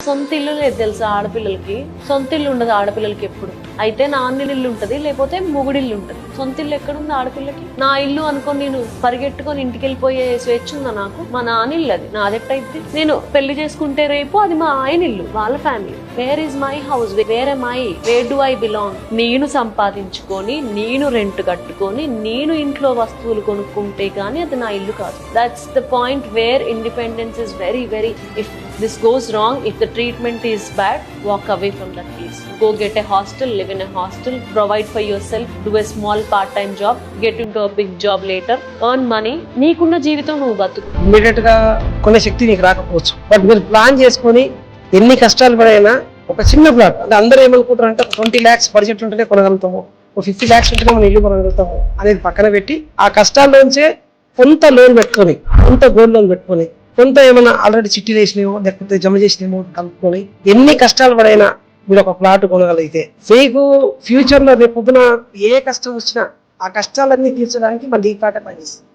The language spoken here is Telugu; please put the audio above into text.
సొంత ఇల్లు లేదు తెలుసా ఆడపిల్లలకి. సొంత ఇల్లు ఉండదు ఆడపిల్లలకి ఎప్పుడు. అయితే నాన్న ఇల్లు ఉంటది, లేకపోతే మొగుడిల్లు ఉంటది. సొంత ఇల్లు ఎక్కడుంది ఆడపిల్లకి? నా ఇల్లు అనుకొని నేను పరిగెట్టుకొని ఇంటికి వెళ్ళిపోయే స్వేచ్ఛ ఉందా నాకు? మా నాన్న ఇల్లు అది, నాదెట్టయితే? నేను పెళ్లి చేసుకుంటే రేపు అది మా ఆయన ఇల్లు, వాళ్ళ family. Where is my house, where am I, where do I belong? నేను సంపాదించుకొని, నేను రెంట్ కట్టుకొని, నేను ఇంట్లో వస్తువులు కొనుక్కుంటే గానీ అది నా ఇల్లు కాదు. That's the point where independence is very very. If this goes wrong, if the treatment is bad, walk away from that place. Go get a hostel, live in a hostel, provide for yourself, do a small part-time job, get into a big job later, earn money. నీకున్న జీవితం నువ్వు బతుకు. ఇమీడియట్ గా కొనే శక్తి నీకు రాకపోవచ్చు, బట్ మీరు ప్లాన్ చేసుకొని ఎన్ని కష్టాలు పడైనా ఒక చిన్న ప్లాట్, అంటే అందరూ ఏమనుకుంటారు అంటే 20 lakhs బడ్జెట్ ఉంటేనే కొనగలుగుతాము, 50 lakhs ఉంటేనే మనం ఇల్లు కొనగలుగుతాము అనేది పక్కన పెట్టి ఆ కష్టాల్లోంచే కొంత లోన్ పెట్టుకొని, కొంత గోల్డ్ లోన్ పెట్టుకొని, కొంత ఏమైనా ఆల్రెడీ చిట్టీలు వేసినేమో లేకపోతే జమ చేసినేమో కలుపుకొని ఎన్ని కష్టాలు పడైనా మీరు ఒక ప్లాట్ కొనగలిగితే మీకు ఫ్యూచర్ లో రేపు పొద్దున ఏ కష్టం వచ్చినా ఆ కష్టాలన్నీ తీర్చడానికి మళ్ళీ ఈ ప్లాట్ పనిచేస్తుంది.